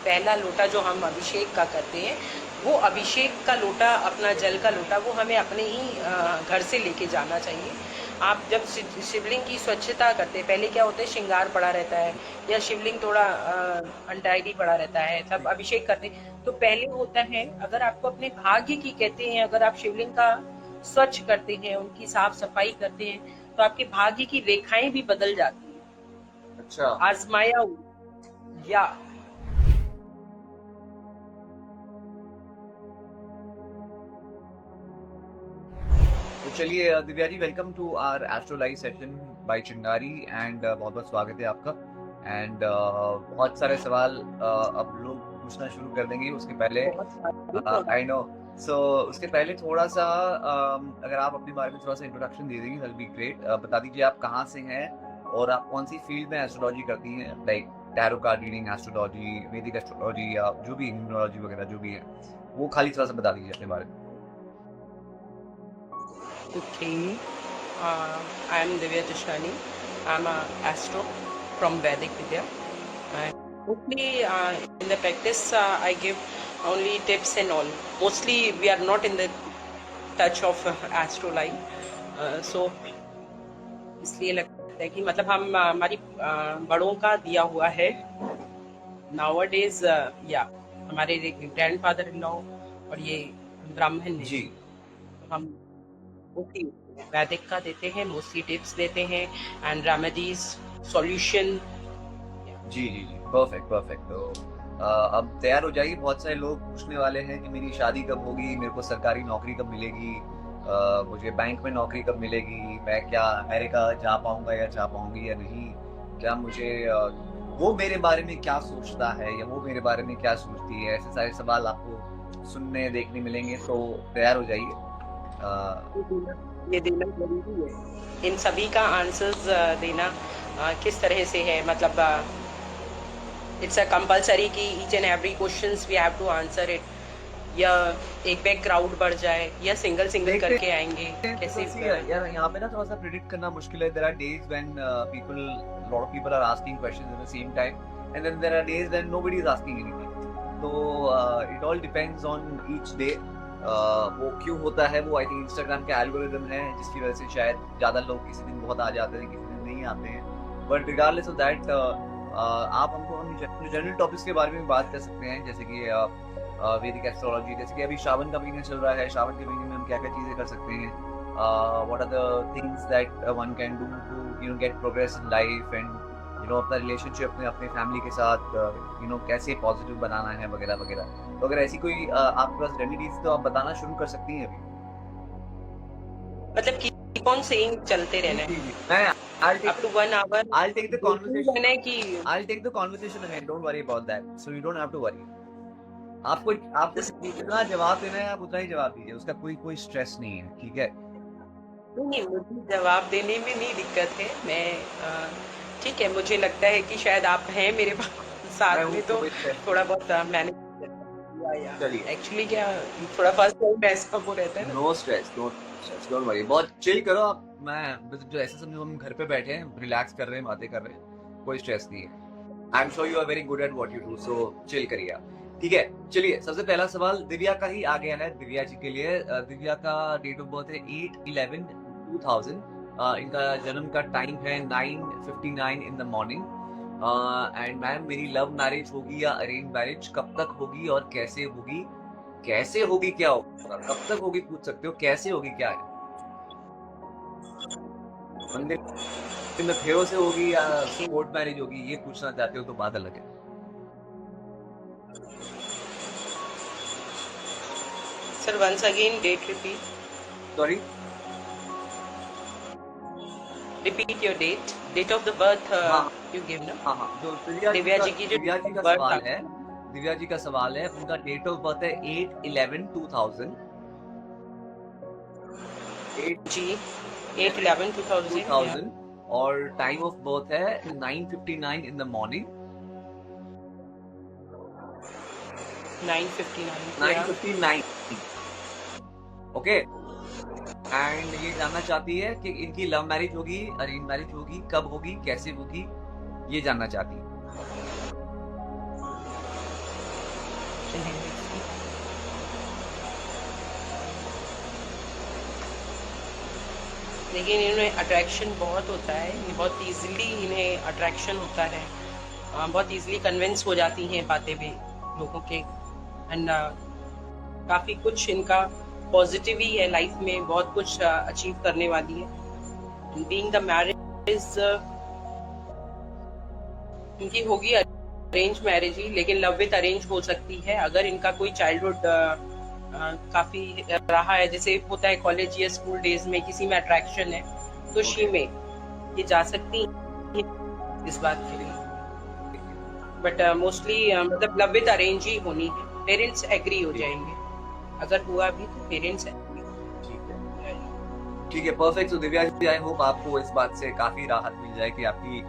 पहला लोटा जो हम अभिषेक का करते हैं, वो अभिषेक का लोटा, अपना जल का लोटा, वो हमें अपने ही घर से लेके जाना चाहिए। आप जब शिवलिंग की स्वच्छता करते हैं, पहले क्या होता है, श्रृंगार पड़ा रहता है या शिवलिंग थोड़ा अनटाइडी पड़ा रहता है, तब अभिषेक करते हैं तो पहले होता है, अगर आपको अपने भाग्य की कहते हैं, अगर आप शिवलिंग का स्वच्छ करते हैं, उनकी साफ सफाई करते हैं, तो आपके भाग्य की रेखाएं भी बदल जाती हैं। अच्छा। आजमाया या तो चलिए Divya ji, welcome to our astro live session by Chingari and बहुत बहुत स्वागत है आपका। एंड बहुत सारे सवाल अब लोग पूछना शुरू कर देंगे। उसके पहले आई नो, सो उसके पहले थोड़ा सा अगर आप अपने बारे में थोड़ा सा इंट्रोडक्शन दे देंगे दैट बी ग्रेट। बता दीजिए आप कहाँ से हैं और आप कौन सी फील्ड में एस्ट्रोलॉजी करती हैं, like tarot card reading, astrology, वैदिक एस्ट्रोलॉजी या जो भी न्यूमरोलॉजी वगैरह जो भी है, वो खाली थोड़ा सा बता दीजिए अपने बारे में। Okay, I am Divya Tishani. I am a astro from Vedic Vidya. And mostly in the practice, I give only tips and all. Mostly we are not in the touch of astro life. So इसलिए लगता है कि मतलब हम हमारी बड़ों का दिया हुआ है नाउअडेज, या हमारे ग्रैंडफादर इन लॉ और ये ब्राह्मण ने, जी तो हम मोस्टली वैदिक का देते हैं, मोस्टली टिप्स देते हैं एंड रेमेडीज, सॉल्यूशन। जी जी जी, परफेक्ट परफेक्ट। तो अब तैयार हो जाइए, बहुत सारे लोग पूछने वाले हैं कि मेरी शादी कब होगी, मेरे को सरकारी नौकरी कब मिलेगी, मुझे बैंक में नौकरी कब मिलेगी, मैं क्या अमेरिका जा पाऊंगा या जा पाऊंगी या नहीं, क्या मुझे वो मेरे बारे में क्या सोचता है या वो मेरे बारे में क्या सोचती है, ऐसे सारे सवाल आपको सुनने देखने मिलेंगे। तो तैयार हो जाइए। ये देना जरूरी है, इन सभी का आंसर्स देना किस तरह से है, मतलब इट्स अ कंपलसरी कि each and every questions we have to answer it, या एक बैक क्राउड बढ़ जाए, या सिंगल सिंगल करके आएंगे, कैसे? यार यहाँ पे ना थोड़ा सा प्रिडिक्ट करना मुश्किल है। There are days when people, lot of people are asking questions at the same time and then there are days when nobody is asking anything. तो it all depends on each day. वो क्यों होता है, वो I think Instagram के algorithm है जिसकी वजह से शायद ज्यादा लोग किसी दिन बहुत आ जाते हैं, किसी दिन नहीं आते हैं। बट रिगार्डलेस ऑफ दैट, आप हमको हम जनरल टॉपिक्स के बारे में बात कर सकते हैं, जैसे कि वैदिक एस्ट्रोलॉजी। जैसे कि अभी श्रावण का महीना चल रहा है, श्रावण के महीने में हम क्या क्या चीजें कर सकते हैं, what are the things that one can do to get progress in life and अपना रिलेशनशिप में अपने फैमिली के साथ कैसे पॉजिटिव बनाना है वगैरह वगैरह। तो अगर ऐसी कोई आपके पास रेमेडीज तो आप बताना शुरू कर सकती हैं अभी। मतलब कीप ऑन सेइंग, चलते रहना है। मैं up to 1 hour I'll take the conversation. रहना है कि I'll take the conversation ahead. Don't worry about that. So you don't have to worry. आपको आपको जितना जवाब देना है आप उतना ही जवाब दीजिए, उसका कोई स्ट्रेस नहीं है, ठीक है? नहीं, मुझे जवाब देने में नहीं दिक्कत है। मैं ठीक है, मुझे लगता है कि शायद आप हैं मेरे साथ में, तो थोड़ा बहुत मैनेज चलिए। एक्चुअली क्या, थोड़ा फर्स्ट टाइम ऐसा वो रहता है ना। नो स्ट्रेस, डोंट वरी, बहुत चिल करो आप। मैं जो ऐसा समझो हम घर पे बैठे हैं, रिलैक्स कर रहे हैं, बातें कर रहे हैं, कोई स्ट्रेस नहीं है। I am sure you are very good at what you do, so chill करिए आप, ठीक है? चलिए, सबसे पहला सवाल दिव्या का ही आ गया है, दिव्या जी के लिए। दिव्या का डेट ऑफ बर्थ है 8/11/2000। इनका जन्म का टाइम है 9:59 in the morning. And ma'am, मेरी लव मैरिज होगी या अरेंज मैरिज, कब तक होगी और कैसे होगी? कैसे होगी क्या होगा, कब तक होगी पूछ सकते हो, कैसे होगी क्या है? मंदिर में फेरों से होगी या कोर्ट मैरिज होगी, ये पूछना चाहते हो तो बात अलग है। Sir once again date repeat. Sorry, repeat your date of the birth you give ना। हाँ हाँ, जो दिव्या जी की जो दिव्या जी का सवाल है, दिव्या जी का सवाल है, उनका डेट ऑफ बर्थ है 8/11/2000। जी 8/11/2000 और टाइम ऑफ बर्थ है 9:59 in the morning. 9:59 okay. And ये जानना चाहती है कि इनकी लव मैरिज होगी, अरेंज मैरिज होगी, कब होगी, कैसे होगी, ये जानना चाहती है। देखते हैं इसकी। लेकिन इन्हें अट्रैक्शन बहुत होता है, ये बहुत इजीली इन्हें अट्रैक्शन होता है, बहुत इजीली कन्विंस हो जाती हैं बातें भी लोगों के। एंड काफ़ी कुछ इनका पॉजिटिव ही है लाइफ में, बहुत कुछ अचीव करने वाली है। बीइंग द मैरिज इनकी होगी अरेंज मैरिज ही, लेकिन लव विद अरेंज हो सकती है अगर इनका कोई चाइल्डहुड काफी रहा है, जैसे होता है कॉलेज या स्कूल डेज में किसी में अट्रैक्शन है तो शी में ये जा सकती है इस बात के लिए। बट मोस्टली मतलब लव विद अरेंज ही होनी है, पेरेंट्स एग्री हो जाएंगे, अगर हुआ भी तो पेरेंट्स एग्री। ठीक है, परफेक्ट। तो दिव्या जी, आई होप आपको इस बात से काफी राहत मिल जाए कि आपकी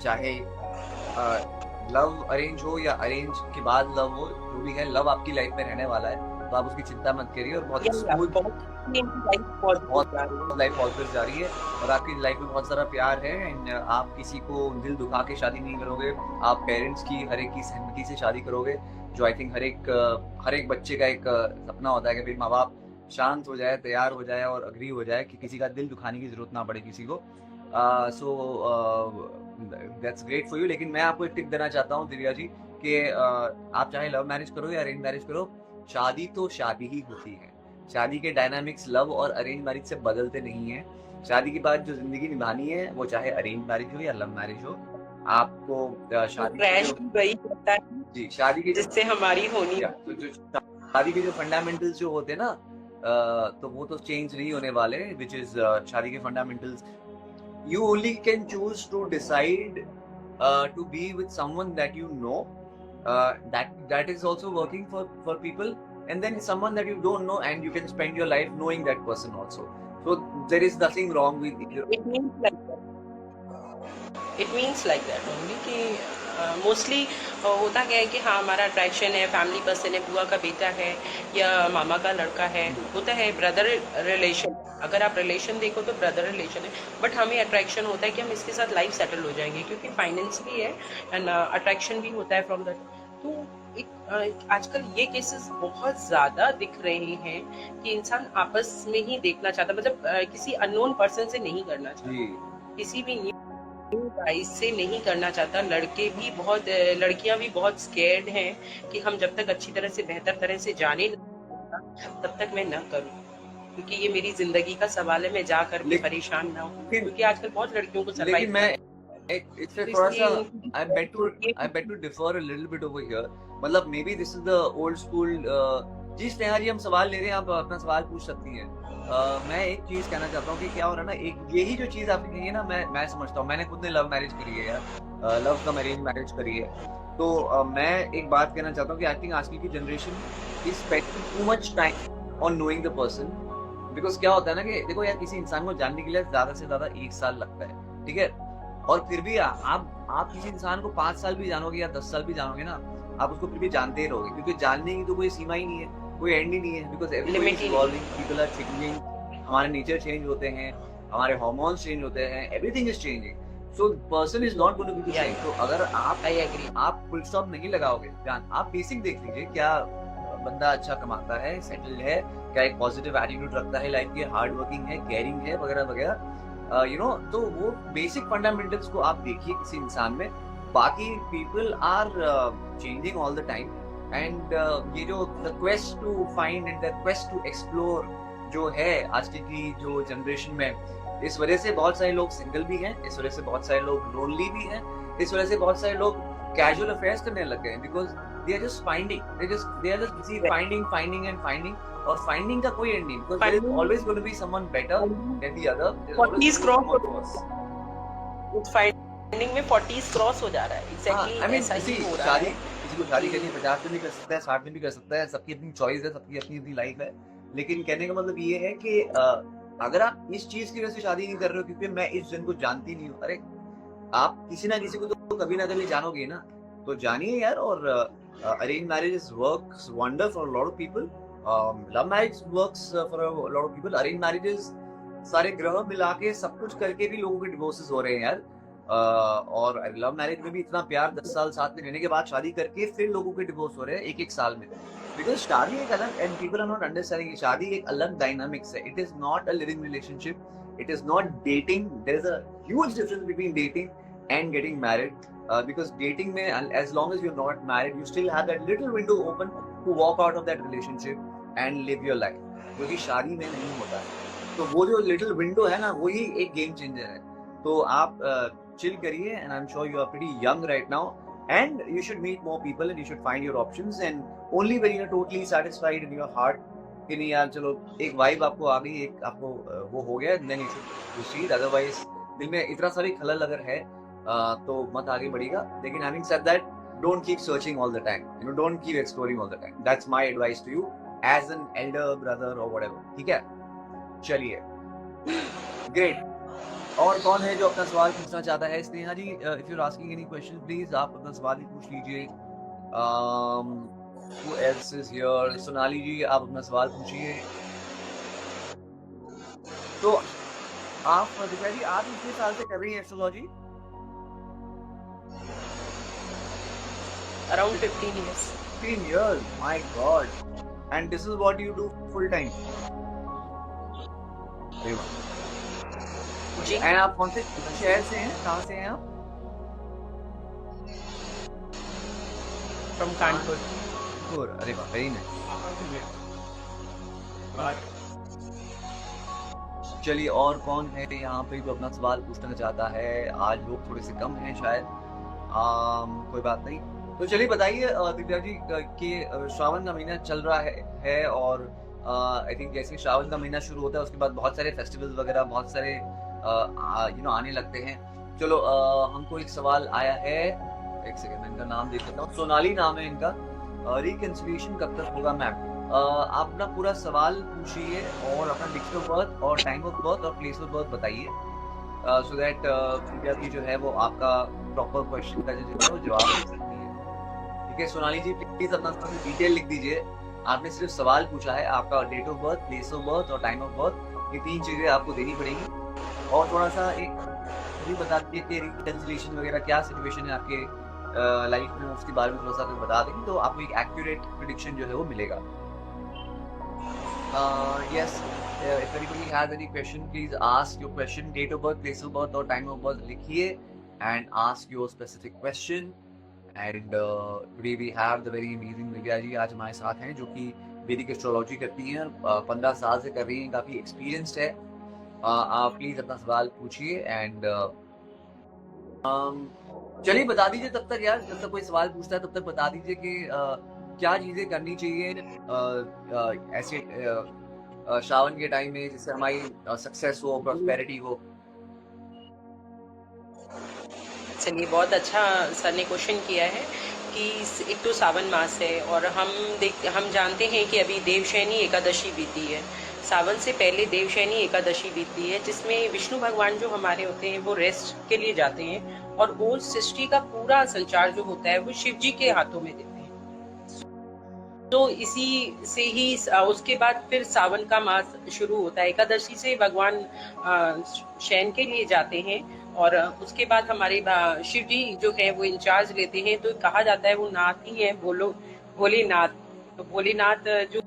चाहे लव अरेंज हो या अरेंज के बाद लव हो, जो भी है लव आपकी लाइफ में रहने वाला है, तो आप उसकी चिंता मत करिए और बहुत स्मूथ लाइफ पॉजिटिव जा रही है और आपकी लाइफ में बहुत सारा प्यार है। एंड आप किसी को दिल दुखा के शादी नहीं करोगे, आप पेरेंट्स की हर एक की सहमति से शादी करोगे, जो आई थिंक हर एक बच्चे का एक सपना होता है कि भाई माँ बाप शांत हो जाए, तैयार हो जाए और अग्री हो जाए कि किसी का दिल दुखाने की जरूरत ना पड़े किसी को। So that's great for you. लेकिन मैं आपको एक टिप देना चाहता हूँ दिव्या जी कि आप चाहे लव मैरिज करो या अरेंज मैरिज करो, शादी तो शादी ही होती है। शादी के डायनामिक्स लव और अरेंज मैरिज से बदलते नहीं है। शादी के बाद जो जिंदगी निभानी है वो चाहे अरेंज मैरिज हो या लव मैरिज हो, आपको शादी के जिससे हमारी होनी तो जो शादी के जो फंडामेंटल्स जो होते हैं ना, तो वो तो चेंज नहीं होने वाले, विच इज शादी के fundamentals. You only can choose to decide to be with someone that you know, that is also working for people, and then someone that you don't know and you can spend your life knowing that person also. So there is nothing wrong with either. It means like that only कि mostly होता क्या है कि हाँ हमारा attraction है, family person है, बुआ का बेटा है या मामा का लड़का है, होता है ब्रदर रिलेशन। अगर आप रिलेशन देखो तो ब्रदर रिलेशन है, बट हमें अट्रैक्शन होता है कि हम इसके साथ लाइफ सेटल हो जाएंगे, क्योंकि फाइनेंस भी है एंड अट्रैक्शन भी होता है फ्रॉम दैट। तो एक आजकल ये केसेस बहुत ज़्यादा दिख रहे हैं कि इंसान आपस में ही देखना चाहता, मतलब किसी अननोन पर्सन से नहीं करना चाहता, किसी भी गाइस से नहीं करना चाहता। लड़कियां भी बहुत स्केर्ड हैं कि हम जब तक अच्छी तरह से बेहतर तरह से जाने तब तक मैं न करूं, क्योंकि ये मेरी जिंदगी का सवाल है, मैं जा कर भी परेशान ना हूं, क्योंकि आजकल बहुत लड़कियों को लेकिन मैं इससे थोड़ा सा I bet to differ a little bit over here। मतलब maybe this is the old school. जी स्नेहा जी, हम सवाल ले रहे हैं, आप अपना सवाल पूछ सकती हैं। मैं एक चीज कहना चाहता हूँ कि क्या हो रहा है ना, एक यही जो चीज आपने कही है ना, मैं समझता हूँ, मैंने खुद ने लव मैरिज करी है यार, लव कम अरेंज मैरिज करी है। तो मैं एक बात कहना चाहता हूँ कि आई थिंक आजकल की generation is spending too much time on knowing the person. Because क्या होता है ना कि देखो यार, किसी इंसान को जानने के लिए ज्यादा से ज्यादा 1 साल लगता है, ठीक है, और फिर भी आप किसी इंसान को 5 साल भी जानोगे या 10 साल भी जानोगे ना, आप उसको फिर भी जानते ही रहोगे, क्योंकि जानने की तो कोई सीमा ही नहीं है, कोई एंड ही नहीं है। Because everybody is evolving, people are changing, हमारे नेचर चेंज होते हैं, हमारे हार्मोन्स चेंज होते हैं, everything is changing, so person is not going to be the same. तो अगर आप फुल स्टॉप नहीं लगाओगे, आप बेसिक देख लीजिए, क्या बंदा अच्छा कमाता है, सेटल्ड है, क्या एक पॉजिटिव एटीट्यूड रखता है लाइफ के, हार्ड वर्किंग है, केयरिंग है, वगैरह वगैरह, यू नो। तो वो बेसिक फंडामेंटल्स को आप देखिए किसी इंसान में। बाकी people are changing all the time, and ये जो the quest to find and the quest to explore जो है आज की जो जनरेशन में, इस वजह से बहुत सारे लोग सिंगल भी हैं, इस वजह से बहुत सारे लोग लोनली भी हैं, इस वजह से बहुत सारे लोग कैजुअल अफेयर्स करने लग गए हैं, because they are just finding, they are just busy finding and finding, और फाइंडिंग का कोई एंड नहीं, because there is always going to be someone better than the other. 40s cross, finding में 40s cross हो जा रहा है। Exactly I mean ऐसा ही हो रहा है। किसी को शादी करनी 50 में भी कर सकता है, 60 में भी कर सकता है, सबकी अपनी चॉइस है, सबकी अपनी अपनी लाइफ है। लेकिन कहने का मतलब ये है कि अगर आप इस चीज की वजह से शादी नहीं कर रहे हो क्योंकि मैं इस जन को जानती नहीं हूँ, अरे आप किसी ना किसी को तो कभी ना कभी जानोगे ना, तो जानिए यार। और arrange marriage works wonder for lot of people, love marriage works for lot of people, arrange marriages सारे ग्रह मिला के सब कुछ करके भी लोगों के डिवोर्सेस हो रहे हैं यार। और लव मैरिज में भी इतना प्यार 10 साल साथ में रहने के बाद शादी करके फिर लोगों के डिवोर्स हो रहे हैं एक साल में, बिकॉज शादी एक अलग, and people are not understanding, शादी एक अलग डायनामिक्स है. It is not a living relationship, it is not dating. There is a huge difference between dating and getting married. Because dating में as long as you're not married, you still have that little window open to walk out of that relationship and live your life. क्योंकि शादी में नहीं होता है. तो वो जो little window है ना, वही एक game changer है. तो आप chill करिए, and I'm sure you are pretty young right now, and you should meet more people and you should find your options, and only when you're totally satisfied in your heart कि नहीं यार चलो एक vibe आपको आ गई, एक आपको वो हो गया, then you should proceed. Otherwise दिल में इतना सारी खलल अगर है तो मत आगे बढ़ेगा. लेकिन having said that, don't keep searching all the time. Don't keep exploring all the time. That's my advice to you as an elder brother or whatever. ठीक है? चलिए. Great. और कौन है जो अपना सवाल पूछना चाहता है? स्नेहा जी, if you're asking any question, please आप अपना सवाल ही पूछ लीजिए. Who else is here? Sonali जी, आप अपना सवाल पूछिए. तो आप दिव्या जी, आप कितने साल से कर रही हैं astrology? Around 15 years. 15 years, my God. And this is what you do full time. जी. And आप कौन से शहर से हैं? कहाँ से हैं आप? From Kanpur. अरे वाह, very nice. चलिए, और कौन है यहाँ पे जो अपना सवाल पूछना चाहता है? आज लोग थोड़े से कम हैं शायद. कोई बात नहीं. तो चलिए बताइए दिव्या जी कि श्रावण का महीना चल रहा है और आई थिंक जैसे श्रावण का महीना शुरू होता है उसके बाद बहुत सारे फेस्टिवल्स वगैरह बहुत सारे आने लगते हैं. चलो हमको एक सवाल आया है, एक सेकंड मैं इनका नाम देख लेता हूँ. सोनाली नाम है इनका. रिकंसिलिएशन कब तक होगा मैम? आप अपना पूरा सवाल पूछिए और अपना डेट ऑफ बर्थ और टाइम ऑफ बर्थ और प्लेस ऑफ बर्थ बताइए, सो दैट दिव्या जी जो है वो आपका प्रॉपर क्वेश्चन का जो है वो जवाब दे सकती है. ठीक है सोनाली जी, प्लीज अपना डिटेल लिख दीजिए. आपने सिर्फ सवाल पूछा है, आपका date of birth, place of birth और टाइम ऑफ बर्थ, ये 3 चीजें आपको देनी पड़ेंगी. और थोड़ा सा एक भी बता दीजिए कि रिकंसिलिएशन वगैरह क्या सिचुएशन है आपके लाइफ में, उसके बारे में थोड़ा सा अगर बता देंगे तो आपको एक एक्यूरेट प्रेडिक्शन जो है वो मिलेगा. Yes, if anybody has any question, please ask your question, date of birth, place of birth और time of birth लिखिए and ask your specific question. And today we have the very amazing Divya ji आज हमारे साथ हैं जो कि वैदिक astrology करती हैं, 15 साल से कर रही हैं, काफ़ी एक्सपीरियंस्ड है. आप प्लीज़ अपना सवाल पूछिए एंड चलिए बता दीजिए तब तक यार, जब तक कोई सवाल पूछता है तब तक बता दीजिए कि क्या चीज़ें करनी चाहिए ऐसे श्रावण के टाइम में जिससे हमारी सक्सेस हो, प्रॉस्पेरिटी हो. चलिए, बहुत अच्छा सर ने क्वेश्चन किया है कि एक तो सावन मास है और हम जानते हैं कि अभी देवशयनी एकादशी बीती है. सावन से पहले देवशयनी एकादशी बीती है जिसमें विष्णु भगवान जो हमारे होते हैं वो रेस्ट के लिए जाते हैं और वो सृष्टि का पूरा संचार जो होता है वो शिव जी के हाथों में देते हैं. तो इसी से ही उसके बाद फिर सावन का मास शुरू होता है. एकादशी से भगवान शयन के लिए जाते हैं और उसके बाद हमारे शिव जी जो है वो इंचार्ज लेते हैं. तो कहा जाता है वो नाथ ही है, भोलेनाथ. तो भोलेनाथ जो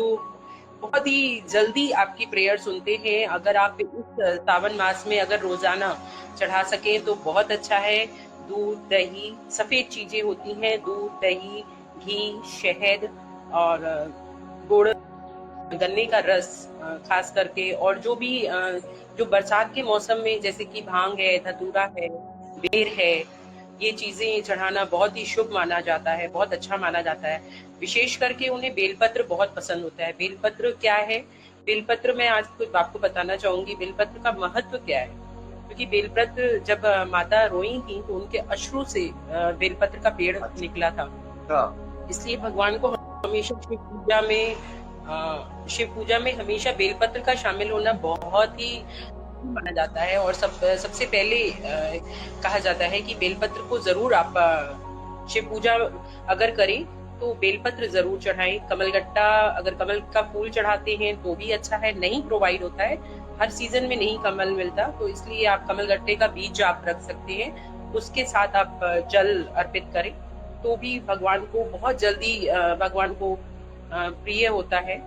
बहुत ही जल्दी आपकी प्रेयर सुनते हैं. अगर आप इस सावन मास में अगर रोजाना चढ़ा सकें तो बहुत अच्छा है. दूध, दही, सफेद चीजें होती हैं, दूध, दही, घी, शहद और गुड़, गन्ने का रस खास करके, और जो भी जो बरसात के मौसम में जैसे कि भांग है, धतूरा है, बेर है, ये चीजें चढ़ाना बहुत ही शुभ माना जाता है, बहुत अच्छा माना जाता है. विशेष करके उन्हें बेलपत्र बहुत पसंद होता है. बेलपत्र क्या है? बेलपत्र मैं आज कुछ आपको बताना चाहूंगी. बेलपत्र का महत्व क्या है? क्योंकि बेलपत्र जब माता रोई थी तो उनके अश्रु से बेलपत्र का पेड़ निकला था. इसलिए भगवान को हमेशा शिव पूजा में हमेशा बेलपत्र का शामिल होना बहुत ही माना जाता है. और सबसे पहले कहा जाता है कि बेलपत्र को जरूर आप शिव पूजा अगर करें तो बेलपत्र जरूर चढ़ाएं. कमलगट्टा, अगर कमल का फूल चढ़ाते हैं तो भी अच्छा है. नहीं प्रोवाइड होता है, हर सीजन में नहीं कमल मिलता, तो इसलिए आप कमलगट्टे का बीज आप रख सकते हैं उसके साथ आप जल अर्पित करें तो भी भगवान को बहुत जल्दी भगवान को प्रिय होता है।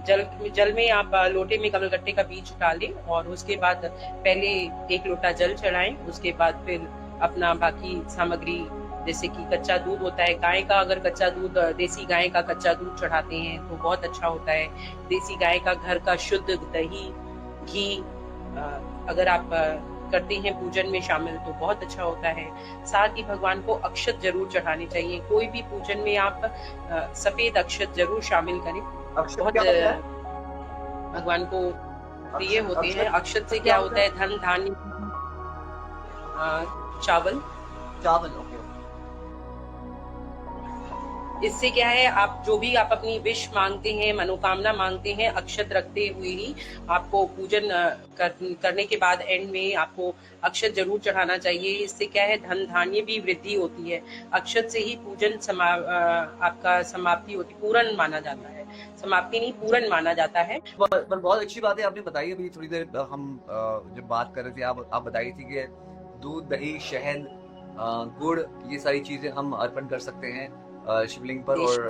जल में आप लोटे में कमलगट्टे का बीज डालें और उसके बाद पहले 1 लोटा जल चढ़ाएं, उसके बाद फिर अपना बाकी सामग्री जैसे कि कच्चा दूध होता है, गाय का अगर कच्चा दूध, देसी गाय का कच्चा दूध चढ़ाते हैं तो बहुत अच्छा होता है। देसी गाय का घर का शुद्ध दही, घी अगर आप करते हैं पूजन में शामिल तो बहुत अच्छा होता है। साथ ही भगवान को अक्षत जरूर चढ़ाने चाहिए। कोई भी पूजन में आप सफेद अक्षत जरूर शामिल करें। बहुत भगवान को प्रिय होते हैं। अक्षत से क्या होता है, धन धान्य, चावल। ओके। इससे क्या है, आप जो भी आप अपनी विश मांगते हैं, मनोकामना मांगते हैं, अक्षत रखते हुए ही आपको पूजन करने के बाद एंड में आपको अक्षत जरूर चढ़ाना चाहिए। इससे क्या है, धन धान्य भी वृद्धि होती है। अक्षत से ही पूजन आपका समाप्ति होती, पूर्ण माना जाता है। समाप्ति नहीं, पूर्ण माना जाता है। पर बहुत अच्छी बात है आपने बताई। अभी थोड़ी देर हम जब बात कर रहे थे, आप बताई थी कि दूध, दही, शहद, गुड़, ये सारी चीजें हम अर्पण कर सकते हैं शिवलिंग पर। और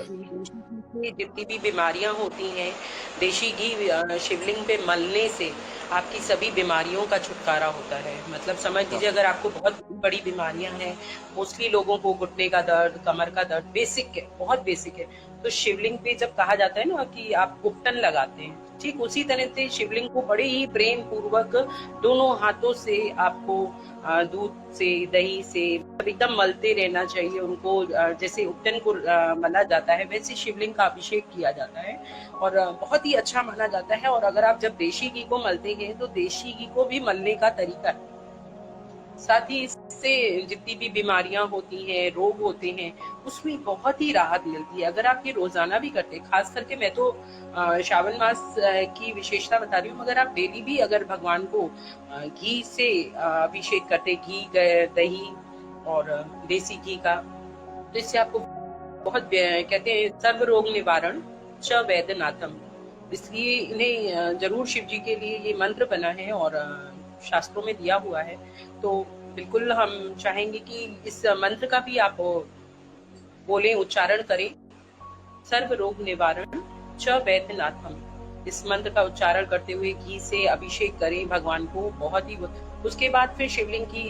जितनी भी बीमारियां होती हैं, देशी घी शिवलिंग पे मलने से आपकी सभी बीमारियों का छुटकारा होता है। मतलब समझ लीजिए, अगर आपको बहुत बड़ी बीमारियां हैं, मोस्टली लोगों को घुटने का दर्द, कमर का दर्द बेसिक है, बहुत बेसिक है, तो शिवलिंग पे जब कहा जाता है ना कि आप उपटन लगाते हैं, ठीक उसी तरह से शिवलिंग को बड़े ही प्रेम पूर्वक दोनों हाथों से आपको दूध से, दही से एकदम मलते रहना चाहिए उनको। जैसे उपटन को मला जाता है वैसे शिवलिंग का अभिषेक किया जाता है और बहुत ही अच्छा माना जाता है। और अगर आप जब देशी घी को मलते हैं तो देशी घी को भी मलने का तरीका है। साथ ही इससे जितनी भी बीमारियां होती हैं, रोग होते हैं, उसमें बहुत ही राहत मिलती है अगर आप ये रोजाना भी करते हैं। खास करके मैं तो श्रावण मास की विशेषता बता रही हूँ, मगर आप डेली भी अगर भगवान को घी से अभिषेक करते, घी, दही और देसी घी का, तो इससे आपको बहुत कहते हैं सर्व रोग निवारण च वैद्यनाथम, इसलिए इन्हें जरूर शिव जी के लिए ये मंत्र बना है और शास्त्रों में दिया हुआ है। तो बिल्कुल हम चाहेंगे कि इस मंत्र का भी आप बोलें, उच्चारण करें, सर्व रोग निवारण च वैद्यनाथम। इस मंत्र का उच्चारण करते हुए घी से अभिषेक करें भगवान को, बहुत ही। उसके बाद फिर शिवलिंग की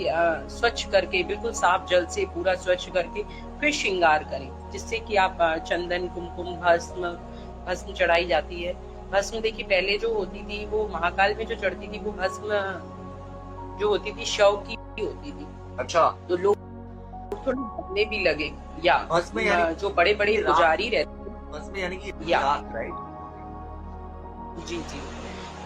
स्वच्छ करके, बिल्कुल साफ जल से पूरा स्वच्छ करके फिर श्रृंगार करें, जिससे कि आप चंदन, कुमकुम, भस्म चढ़ाई जाती है। भस्म देखिए पहले जो होती थी वो महाकाल में जो चढ़ती थी वो भस्म जो होती थी शव की होती थी। अच्छा। तो लोग थोड़ा डरने भी लगे, या भस्म जो बड़े बड़े पुजारी रहते, भस्म यानी कि राइट? जी जी,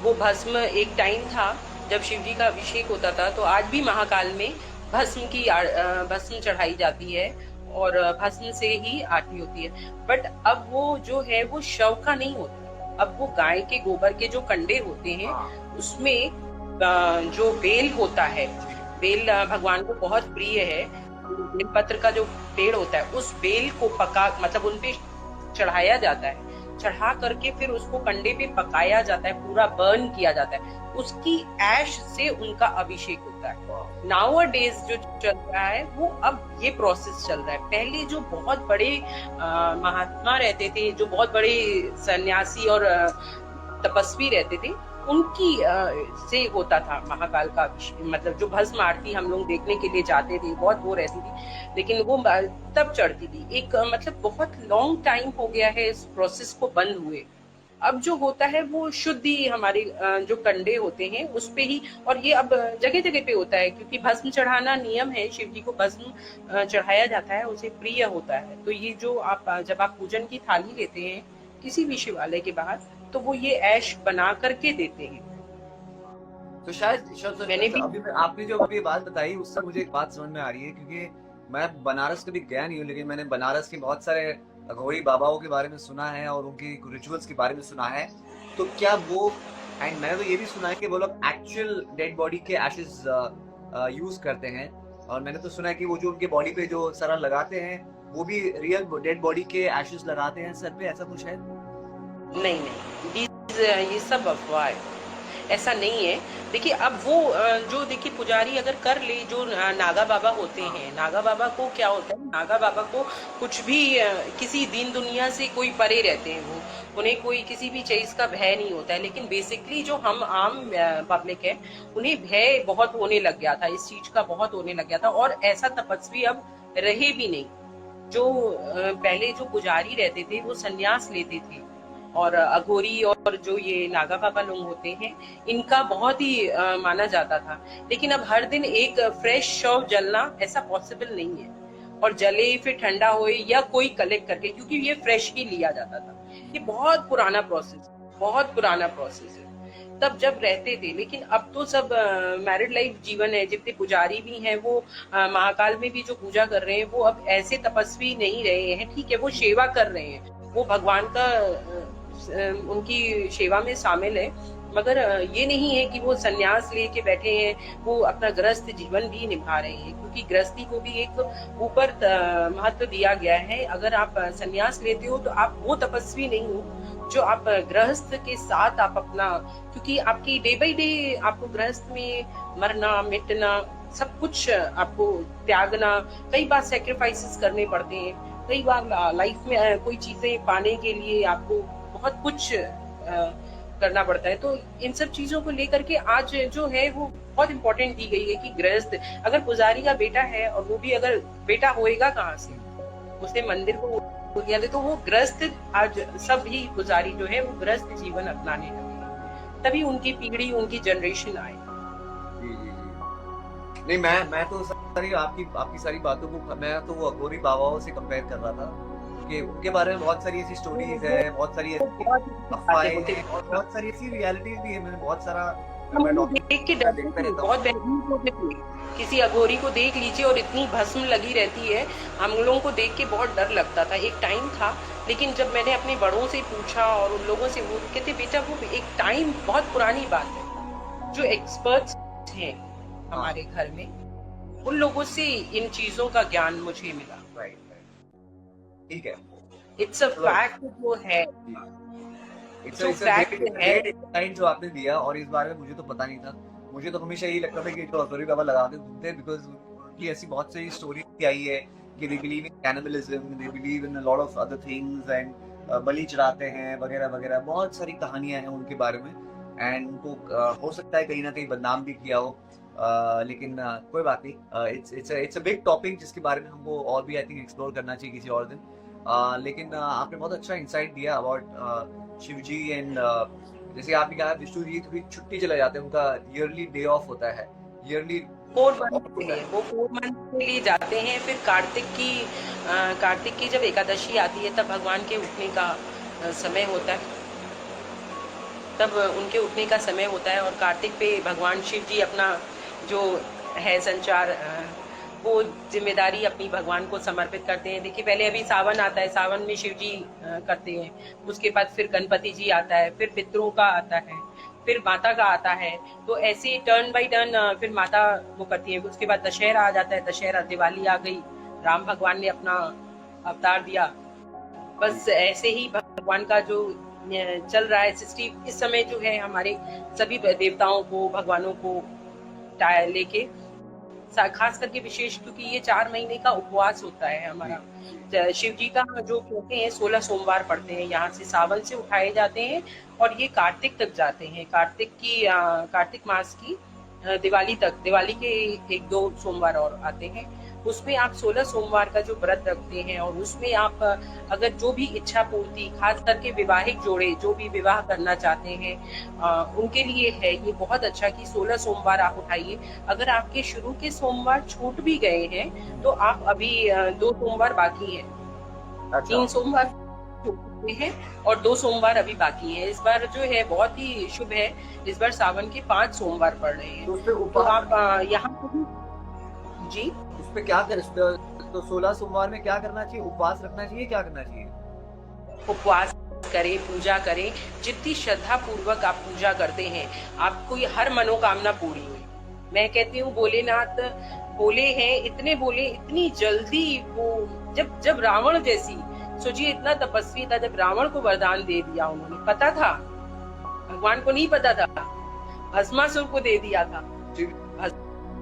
वो भस्म एक टाइम था जब शिव जी का अभिषेक होता था, तो आज भी महाकाल में भस्म चढ़ाई जाती है और भस्म से ही आरती होती है। बट अब वो जो है वो शव का नहीं होता, अब वो गाय के गोबर के जो कंडे होते हैं उसमें जो बेल होता है, बेल भगवान को बहुत प्रिय है। बेलपत्र का जो पेड़ होता है उस बेल को पका, मतलब उनपे चढ़ाया जाता है, चढ़ा करके फिर उसको कंडे पे पकाया जाता है, पूरा बर्न किया जाता है, उसकी ऐश से उनका अभिषेक होता है। नाउ डेज जो चल रहा है वो अब ये प्रोसेस चल रहा है। पहले जो बहुत बड़े महात्मा रहते थे, जो बहुत बड़े सन्यासी और तपस्वी रहते थे, उनकी से होता था महाकाल का अभिषेक। मतलब जो भस्म आरती हम लोग देखने के लिए जाते थे, बहुत वो रहती थी, लेकिन वो तब चढ़ती थी। एक मतलब बहुत लॉन्ग टाइम हो गया है इस प्रोसेस को बंद हुए। अब जो होता है वो शुद्धि हमारे जो कंडे होते हैं उस पे ही, और ये अब जगह जगह पे होता है, क्योंकि भस्म चढ़ाना नियम है, शिव जी को भस्म चढ़ाया जाता है, उसे प्रिय होता है। तो ये जो आप जब आप पूजन की थाली लेते हैं किसी भी शिवालय के बाहर, तो वो ये ऐश बना करके देते हैं। तो शायद मैंने भी आपने जो अभी बात बताई उससे मुझे एक बात समझ में आ रही है, क्योंकि मैं बनारस कभी गया नहीं हूँ, लेकिन मैंने बनारस के बहुत सारे अघोरी बाबाओं के बारे में सुना है और उनकी रिचुअल्स के बारे में सुना है। तो क्या वो, एंड मैंने तो ये भी सुना है कि वो लोग एक्चुअल डेड बॉडी के एशेस यूज करते हैं, और मैंने तो सुना है कि वो जो उनके बॉडी पे जो सरा लगाते हैं वो भी रियल डेड बॉडी के एशेस लगाते हैं सर पे, ऐसा कुछ है? नहीं, ये सब अफवाह है। ऐसा नहीं है। देखिए अब वो जो देखिए पुजारी अगर कर ले, जो नागा बाबा होते हैं, नागा बाबा को क्या होता है, नागा बाबा को कुछ भी किसी दीन दुनिया से कोई परे रहते हैं, वो उन्हें कोई किसी भी चीज का भय नहीं होता है। लेकिन बेसिकली जो हम आम पब्लिक है, उन्हें भय बहुत होने लग गया था, इस चीज का बहुत होने लग गया था। और ऐसा तपस्वी अब रहे भी नहीं। जो पहले जो पुजारी रहते थे वो संन्यास लेते थे, और अघोरी और जो ये नागा बाबा लोग होते हैं, इनका बहुत ही माना जाता था। लेकिन अब हर दिन एक फ्रेश शव जलना ऐसा पॉसिबल नहीं है, और जले फिर ठंडा होए या कोई कलेक्ट करके, क्योंकि ये फ्रेश ही लिया जाता था। ये बहुत पुराना प्रोसेस, बहुत पुराना प्रोसेस है, तब जब रहते थे। लेकिन अब तो सब मैरिड लाइफ जीवन है। जितने पुजारी भी हैं वो महाकाल में भी जो पूजा कर रहे हैं, वो अब ऐसे तपस्वी नहीं रहे हैं। ठीक है, वो सेवा कर रहे हैं, वो भगवान का उनकी सेवा में शामिल है, मगर ये नहीं है कि वो संन्यास लेके बैठे हैं, वो अपना गृहस्थ जीवन भी निभा रहे हैं, क्योंकि गृहस्थी को भी एक ऊपर महत्व दिया गया है। अगर आप संन्यास लेते हो तो आप वो तपस्वी नहीं हो जो आप गृहस्थ के साथ आप अपना, क्योंकि आपकी डे बाय डे आपको गृहस्थ में मरना मिटना सब कुछ आपको त्यागना, कई बार सेक्रीफाइसेस करने पड़ते हैं, कई बार लाइफ में कोई चीजें पाने के लिए आपको बहुत कुछ करना पड़ता है। तो इन सब चीजों को लेकर के आज जो है वो बहुत इंपॉर्टेंट दी गई है कि गृहस्थ, अगर पुजारी का बेटा है और वो भी अगर बेटा होएगा कहाँ से, उसे मंदिर को या तो वो गृहस्थ, आज सब ही पुजारी जो है वो गृहस्थ जीवन अपनाने लगे, तभी उनकी पीढ़ी उनकी जनरेशन आए। जी जी जी। नहीं, मैं तो सारी आपकी सारी बातों को मैं तो वो अघोरी बाबाओं से कंपेयर कर रहा था कि उनके बारे में बहुत सारी ऐसी स्टोरीज है, बहुत सारी ऐसी अफवाहें हैं, और बहुत सारी ऐसी रियलिटीज भी है। मैंने बहुत सारा देख के डर बहुत बेहतरीन होते थे। किसी अघोरी को देख लीजिए और इतनी भस्म लगी रहती है, हम लोगों को देख के बहुत डर लगता था। एक टाइम था, लेकिन जब मैंने अपने बड़ों से पूछा और उन लोगों से, वो कहते बेटा वो एक टाइम बहुत पुरानी बात है, जो एक्सपर्ट्स हैं हमारे घर में, उन लोगों से इन चीजों का ज्ञान मुझे मिला। राइट, ठीक है, इट्स अ फैक्ट जो है, जो फैक्ट है जो आपने दिया। और इस बारे में मुझे तो पता नहीं था। मुझे तो हमेशा यही लगता था कि जो अघोरी बाबा लगाते घूमते हैं, बिकॉज उनकी ऐसी बहुत सारी स्टोरी आई है कि they believe in cannibalism, they believe in a lot of other things, and बलि चढ़ाते हैं वगैरह वगैरह। बहुत सारी कहानियां हैं उनके बारे में, एंड उनको हो सकता है कहीं ना कहीं बदनाम भी किया हो, लेकिन कोई बात नहीं। इट्स अ बिग टॉपिक जिसके बारे में हमको और भी आई थिंक एक्सप्लोर करना चाहिए किसी और दिन। लेकिन आपने बहुत अच्छा इंसाइट दिया अबाउट शिव जी। एंड जैसे आपने कहा विष्णु जी थोड़ी छुट्टी चले जाते हैं, उनका ईयरली डे ऑफ होता है, ईयरली 4 मंथ के लिए, वो 4 मंथ के लिए जाते हैं। फिर कार्तिक की जब एकादशी आती है तब भगवान के उठने का समय होता है, तब उनके उठने का समय होता है। और कार्तिक पे भगवान शिव जी अपना जो है संचार, वो जिम्मेदारी अपनी भगवान को समर्पित करते हैं। देखिए पहले अभी सावन आता है, सावन में शिव जी करते हैं, उसके बाद फिर गणपति जी आता है, फिर पितरों का आता है, फिर माता का आता है। तो ऐसे टर्न बाय टर्न फिर माता वो करती है। उसके बाद दशहरा आ जाता है, दशहरा, दिवाली आ गई, राम भगवान ने अपना अवतार दिया। बस ऐसे ही भगवान का जो चल रहा है सृष्टि। इस समय जो है हमारे सभी देवताओं को, भगवानों को लेके, खास करके विशेष क्योंकि ये 4 महीने का उपवास होता है हमारा। शिव जी का जो कहते हैं 16 सोमवार पड़ते हैं, यहाँ से सावन से उठाए जाते हैं और ये कार्तिक तक जाते हैं। कार्तिक मास की दिवाली तक, दिवाली के 1-2 सोमवार और आते हैं। उसमें आप 16 सोमवार का जो व्रत रखते हैं, और उसमें आप अगर जो भी इच्छा पूर्ति, खास करके विवाहिक जोड़े जो भी विवाह करना चाहते हैं, उनके लिए है ये बहुत अच्छा कि 16 सोमवार आप उठाइए। अगर आपके शुरू के सोमवार छूट भी गए हैं तो आप अभी 2 सोमवार बाकी हैं। अच्छा। 3 सोमवार छूटे हैं और 2 सोमवार अभी बाकी हैं। इस बार जो है बहुत ही शुभ है, इस बार सावन के 5 सोमवार पड़ रहे हैं। तो आप यहाँ जी पे क्या कर, तो 16 सोमवार में क्या करना चाहिए? उपवास रखना चाहिए, क्या करना चाहिए? उपवास करें, पूजा करें, जितनी श्रद्धा पूर्वक आप पूजा करते हैं आपको ये हर मनोकामना पूरी हुई। मैं कहती हूँ भोलेनाथ बोले हैं, इतने बोले, इतनी जल्दी वो जब रावण जैसी, सोचिए इतना तपस्वी था, जब रावण को वरदान दे दिया उन्होंने, पता था भगवान को नहीं पता था, भस्मासुर को दे दिया था। शिव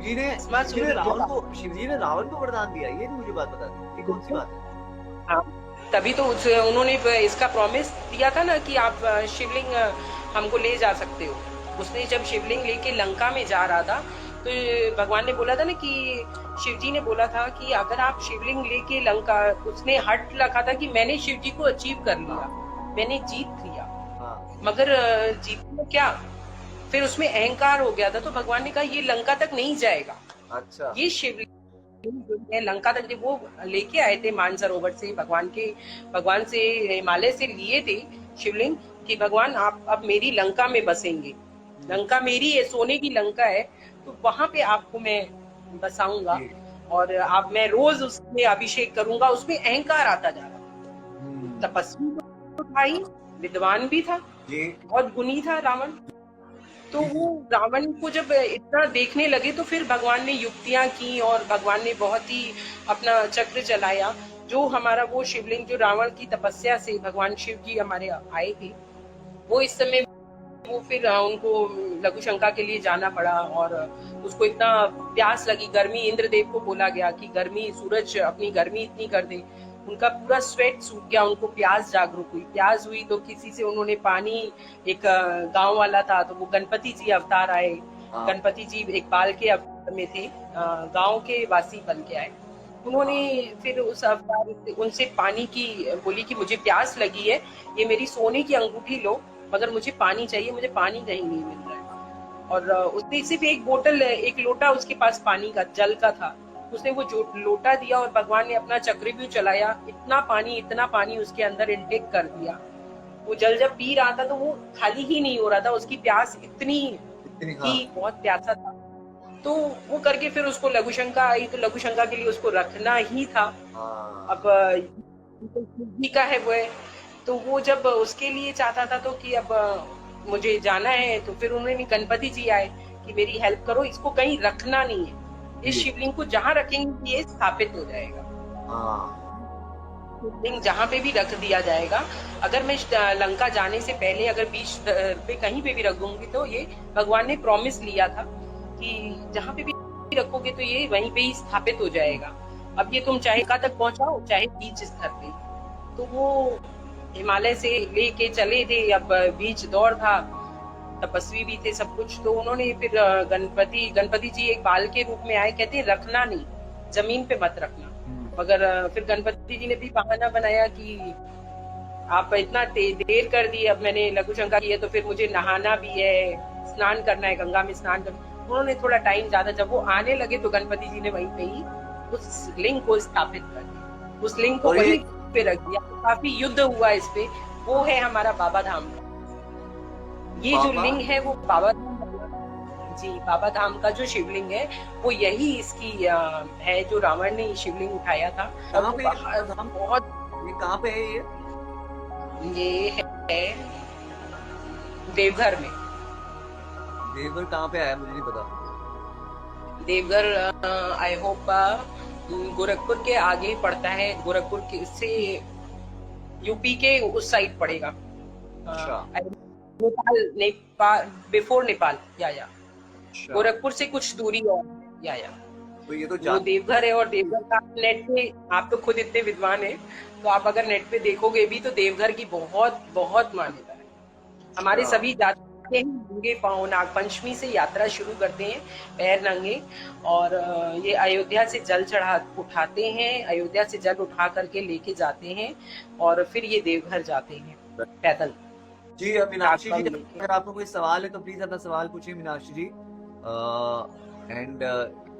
जी ने भस्मासुर शिव जी ने दिया था। शिव जी ने रावण को वरदान दिया, ये नहीं मुझे बात बता दी, ये कौन सी बात है? हाँ, तभी तो उन्होंने इसका प्रॉमिस दिया था ना कि आप शिवलिंग हमको ले जा सकते हो। उसने जब शिवलिंग लेके लंका में जा रहा था तो भगवान ने बोला था ना कि शिव जी ने बोला था कि अगर आप शिवलिंग लेके लंका, उसने हट रखा था कि मैंने शिव जी को अचीव कर लिया, मैंने जीत लिया। हाँ, मगर जीतना क्या, फिर उसमें अहंकार हो गया था तो भगवान ने कहा ये लंका तक नहीं जाएगा। अच्छा, ये शिवलिंग जो है लंका तक जब वो लेके आए थे मानसरोवर से, भगवान से हिमालय से लिए थे शिवलिंग कि भगवान आप अब मेरी लंका में बसेंगे, लंका मेरी है, सोने की लंका है, तो वहां पे आपको मैं बसाऊंगा और आप, मैं रोज उसमें अभिषेक करूंगा। उसमें अहंकार आता जा रहा। तपस्वी तो था ही, विद्वान भी था, बहुत गुणी था रावण। तो वो रावण को जब इतना देखने लगे तो फिर भगवान ने युक्तियां की और भगवान ने बहुत ही अपना चक्र चलाया। जो हमारा वो शिवलिंग जो रावण की तपस्या से भगवान शिव जी हमारे आए थे, वो इस समय वो फिर उनको लघु शंका के लिए जाना पड़ा और उसको इतना प्यास लगी, गर्मी, इंद्रदेव को बोला गया कि गर्मी, सूरज अपनी गर्मी इतनी कर दे। उनका पूरा स्वेट सूख गया, उनको प्यास जागरूक हुई, प्यास हुई तो किसी से उन्होंने पानी, एक गांव वाला था तो वो गणपति जी अवतार आए। गणपति जी एक बाल के अवतार में थे, गांव के वासी बन के आए। उन्होंने फिर उस अवतार उनसे पानी की बोली कि मुझे प्यास लगी है, ये मेरी सोने की अंगूठी लो, मगर मुझे पानी चाहिए, मुझे पानी कहीं नहीं मिल रहा है। और उसने सिर्फ एक बोतल, एक लोटा उसके पास पानी का, जल का था, उसने वो जो लोटा दिया और भगवान ने अपना चक्रव्यूह चलाया, इतना पानी उसके अंदर इनटेक कर दिया। वो जल जब पी रहा था तो वो खाली ही नहीं हो रहा था, उसकी प्यास इतनी ही, बहुत प्यासा था। तो वो करके फिर उसको लघु शंका आई, तो लघु शंका के लिए उसको रखना ही था। अब जी का है वो है, तो वो जब उसके लिए चाहता था तो कि अब मुझे जाना है, तो फिर उन्होंने गणपति जी आए कि मेरी हेल्प करो, इसको कहीं रखना नहीं है, इस शिवलिंग को जहां रखेंगे ये स्थापित हो जाएगा। शिवलिंग जहां पे भी रख दिया जाएगा, अगर मैं लंका जाने से पहले अगर बीच पे कहीं पे भी रखूंगी तो ये भगवान ने प्रॉमिस लिया था कि जहां पे भी रखोगे तो ये वहीं पे ही स्थापित हो जाएगा। अब ये तुम चाहे कहाँ तक पहुंचाओ, चाहे बीच स्तर पे। तो वो हिमालय से लेके चले थे, अब बीच दौर था, तपस्वी भी थे, सब कुछ। तो उन्होंने फिर गणपति जी एक बाल के रूप में आए, कहते रखना नहीं, जमीन पे मत रखना। मगर फिर गणपति जी ने भी बहाना बनाया कि आप इतना देर कर दी, अब मैंने लघु शंका की है तो फिर मुझे नहाना भी है, स्नान करना है, गंगा में स्नान करना। उन्होंने थोड़ा टाइम ज्यादा, जब वो आने लगे तो गणपति जी ने वहीं पे ही उस लिंग को स्थापित कर दिया, उस लिंग को वहीं पे रख दिया। काफी युद्ध हुआ इस पे। वो है हमारा बाबा धाम का, ये जो लिंग है वो बाबा धाम जी, बाबा धाम का जो शिवलिंग है वो यही इसकी है, जो रावण ने शिवलिंग उठाया था। कहाँ पे बहुत, ये कहाँ पे है ये है देवघर में। देवघर कहाँ पे आया मुझे नहीं पता। देवघर आई होप गोरखपुर के आगे पड़ता है, गोरखपुर के से यूपी के उस साइड पड़ेगा। नेपाल, बिफोर नेपाल, या गोरखपुर से कुछ दूरी और या तो ये तो देवघर है। और देवघर का नेट पे, आप तो खुद इतने विद्वान हैं, तो आप अगर नेट पे देखोगे भी तो देवघर की बहुत बहुत मान्यता है। हमारे सभी जाते हैं नंगे पांव, नागपंचमी से यात्रा शुरू करते हैं पैर नंगे, और ये अयोध्या से जल उठाते हैं, अयोध्या से जल उठा करके लेके जाते हैं और फिर ये देवघर जाते हैं पैदल। जी मीनाक्षी जी, अगर आपको कोई सवाल है तो प्लीज अपना सवाल पूछिए मीनाक्षी जी। एंड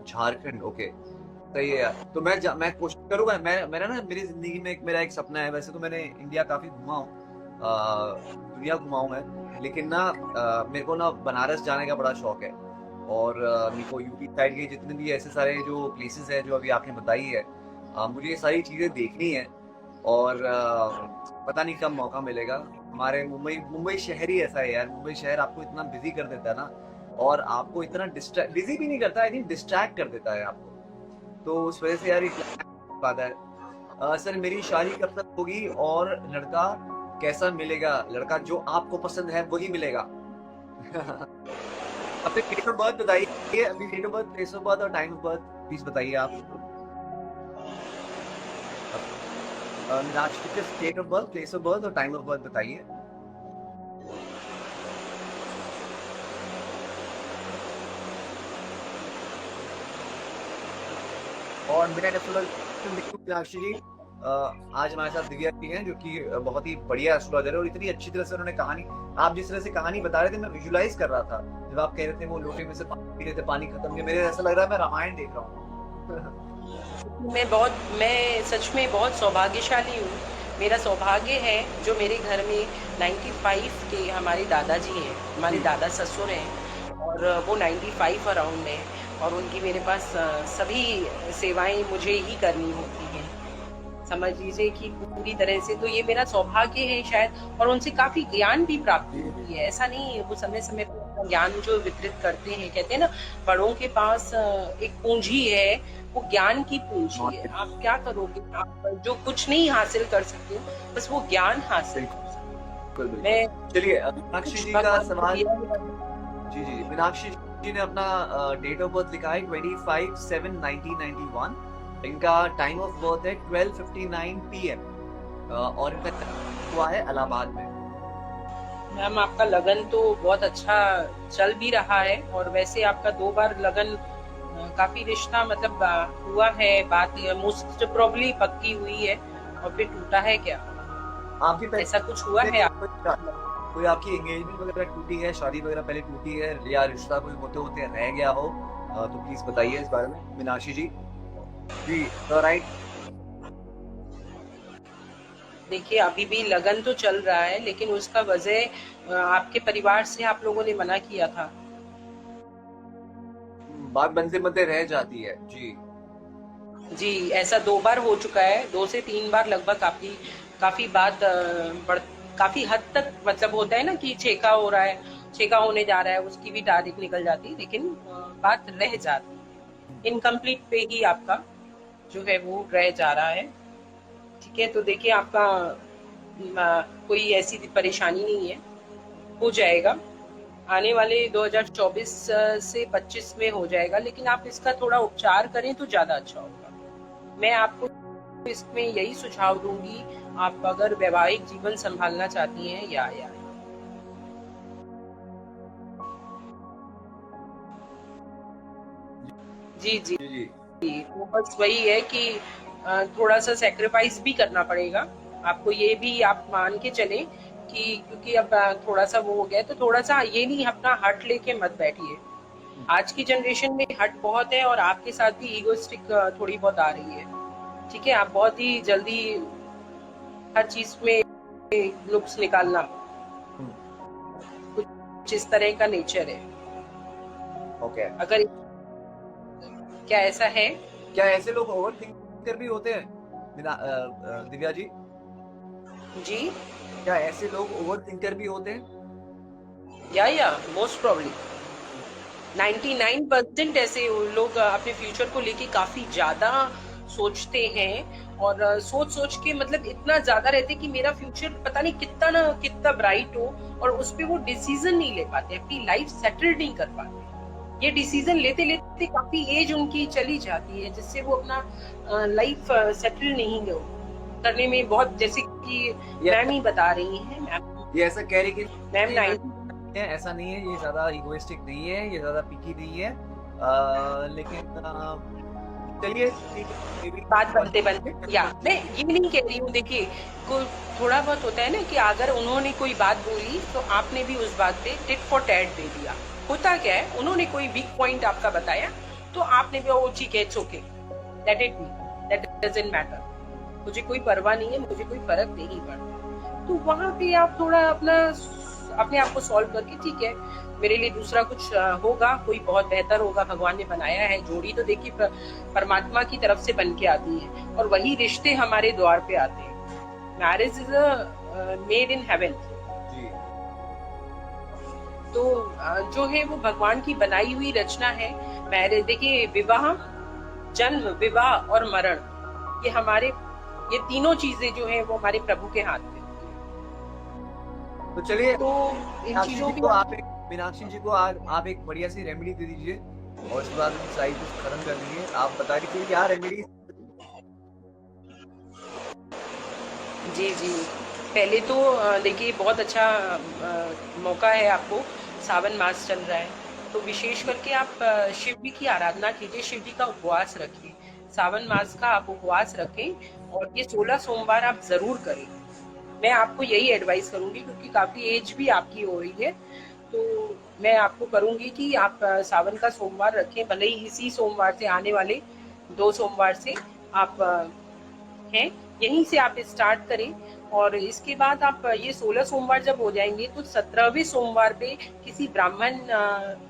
झारखंड, ओके सही है यार। तो मैं कोशिश करूंगा, मेरा ना, मेरी जिंदगी में मेरा एक सपना है। वैसे तो मैंने इंडिया काफी घुमा हूँ, दुनिया घुमा हूँ मैं, लेकिन ना मेरे को ना बनारस जाने का बड़ा शौक है। और मेरे को यूपी साइड के जितने भी ऐसे सारे जो प्लेसेस है जो अभी आपने बताई है, मुझे ये सारी चीजें देखनी है। और पता नहीं कब मौका मिलेगा। हमारे मुंबई शहर ही ऐसा है यार, मुंबई शहर आपको इतना बिजी कर देता है ना, और आपको इतना बिजी भी नहीं करता, आई थिंक डिस्ट्रैक्ट कर देता है आपको। तो उस वजह से यार बात है। सर मेरी शादी कब तक होगी और लड़का कैसा मिलेगा? लड़का जो आपको पसंद है वही मिलेगा। अपने डेट ऑफ बर्थ बताइए, अभी date of birth, place of birth और टाइम ऑफ बर्थ प्लीज बताइए आप। मीनाक्षी के date of birth, place of birth और टाइम ऑफ बर्थ बताइए। और मेरा मीनाक्षी जी, आज हमारे साथ दिव्या जी हैं जो कि बहुत ही बढ़िया एस्ट्रोलॉजर है, और इतनी अच्छी तरह से उन्होंने कहानी, आप जिस तरह से कहानी बता रहे थे मैं विजुलाइज कर रहा था जब आप कह रहे थे वो लोटे में से पानी पी रहे थे, पानी खत्म गया, मेरे ऐसा लग रहा है मैं रामायण देख रहा हूँ। मैं सच में बहुत सौभाग्यशाली हूँ। मेरा सौभाग्य है जो मेरे घर में 95 के हमारे दादाजी हैं, हमारे दादा ससुर हैं, और वो 95 अराउंड हैं, और उनकी मेरे पास सभी सेवाएं मुझे ही करनी होती हैं, समझ लीजिए कि पूरी तरह से। तो ये मेरा सौभाग्य है शायद, और उनसे काफी ज्ञान भी प्राप्त होती है। ऐसा नहीं है, वो समय समय पर अपना ज्ञान जो वितरित करते हैं, कहते हैं ना बड़ों के पास एक पूंजी है, वो ज्ञान की पूंजी है। आप क्या करोगे, आप जो कुछ नहीं हासिल कर सकते हो, बस वो ज्ञान हासिल कर सकते हो। मैं चलिए मीनाक्षी जी का सवाल, जी जी, मीनाक्षी जी ने अपना डेट ऑफ बर्थ लिखा है 25/7/1991, इनका टाइम ऑफ बर्थ है 12:59 PM, और इनका हुआ है इलाहाबाद में। मैम आपका लगन तो बहुत अच्छा चल भी रहा है, और वैसे आपका 2 बार लगन काफी रिश्ता मतलब हुआ है, बात मोस्ट प्रोबेबली पक्की हुई है, और फिर टूटा है क्या? आपकी ऐसा कुछ हुआ है? कोई आपकी एंगेजमेंट वगैरह टूटी है, शादी वगैरह पहले टूटी है, या रिश्ता कोई होते होते रह गया हो, तो प्लीज बताइए इस बारे में मीनाक्षी जी। जी राइट। देखिए अभी भी लगन तो चल रहा है, लेकिन उसका वजह आपके परिवार से आप लोगों ने मना किया था। बात बनते बनते रह जाती है। जी जी, ऐसा 2 बार हो चुका है, 2 से 3 बार लगभग काफी बात काफी हद तक मतलब होता है ना कि छेका हो रहा है, छेका होने जा रहा है, उसकी भी तारीख निकल जाती है, लेकिन बात रह जाती है। इनकम्प्लीट पे ही आपका जो है वो रह जा रहा है। ठीक है, तो देखिए आपका कोई ऐसी परेशानी नहीं है, हो जाएगा। आने वाले 2024 से 25 में हो जाएगा, लेकिन आप इसका थोड़ा उपचार करें तो ज्यादा अच्छा होगा। मैं आपको इसमें यही सुझाव दूंगी, आप अगर वैवाहिक जीवन संभालना चाहती हैं या जी जी जी, तो बस वही है कि थोड़ा सा सेक्रीफाइस भी करना पड़ेगा आपको। ये भी आप मान के चले कि क्योंकि अब थोड़ा सा वो हो गया, तो थोड़ा सा ये नहीं अपना हट लेके मत बैठिए। आज की जनरेशन में हट बहुत है, और आपके साथ भी ईगोइस्टिक थोड़ी बहुत आ रही है। ठीक है, आप बहुत ही जल्दी हर चीज में नुक्स निकालना, कुछ इस तरह का नेचर है। ओके। अगर क्या ऐसा है? क्या ऐसे लोग ओवर थिंकर भी होते हैं दिव्या जी? जी, क्या ऐसे लोग ओवर थिंकर भी होते हैं? या मोस्ट प्रोबेबली 99% ऐसे लोग अपने फ्यूचर को लेके काफी ज्यादा सोचते हैं, और सोच के मतलब इतना ज्यादा रहते कि मेरा फ्यूचर पता नहीं कितना ब्राइट हो, और उस पे वो डिसीजन नहीं ले पाते, अपनी लाइफ सेटल नहीं कर पाते। ये डिसीजन लेते लेते काफी एज उनकी चली जाती है, जिससे वो अपना लाइफ सेटल नहीं करने में बहुत, जैसे कि मैम ही बता रही हैं, मैम ये ऐसा कह रही कि मैम ऐसा नहीं है, ये ज्यादा इगोइस्टिक नहीं है, ये ज्यादा पिकी नहीं है, लेकिन चलिए बात बनते या मैं ये नहीं कह रही हूँ। देखिए कोई थोड़ा बहुत होता है ना कि अगर उन्होंने कोई बात बोली तो आपने भी उस बात पे टिट फॉर टैट दे दिया। होता क्या है, उन्होंने कोई वीक पॉइंट आपका बताया तो आपने भी ओ ठीक है, it's okay, let it be, that doesn't matter, मुझे कोई परवाह नहीं है, मुझे कोई फर्क नहीं पड़ता। तो वहां पे आप थोड़ा अपने आप को सॉल्व करके, ठीक है मेरे लिए दूसरा कुछ होगा, कोई बहुत बेहतर होगा, भगवान ने बनाया है। जोड़ी तो देखिए परमात्मा की तरफ से बन के आती है, और वही रिश्ते हमारे द्वार पे आते हैं। Marriage is a made in heaven. तो जो है वो भगवान की बनाई हुई रचना है। मैरिज देखिए, विवाह, जन्म, विवाह और मरण, ये तीनों चीजें जो है वो हमारे प्रभु के हाथ में। तो चलिए तो इन चीजों को आप मीनाक्षी जी को आज आप एक बढ़िया सी रेमेडी दे दीजिए और उसके बाद उनकी सारी कुछ खत्म कर दीजिए। आप बता दीजिए क्या रेमेडी। जी जी। पहले तो देखिए बहुत अच्छा मौका है आपको, सावन मास चल रहा है तो विशेष करके आप शिव जी की आराधना कीजिए, शिव जी का उपवास रखिए, सावन मास का आप उपवास रखें और ये 16 सोमवार आप जरूर करें। मैं आपको यही एडवाइस करूंगी क्योंकि काफी एज भी आपकी हो रही है, तो मैं आपको करूंगी कि आप सावन का सोमवार रखें, भले ही इसी सोमवार से आने वाले 2 सोमवार से आप हैं यहीं से आप स्टार्ट करें। और इसके बाद आप ये 16 सोमवार जब हो जाएंगे तो 17वें सोमवार पे किसी ब्राह्मण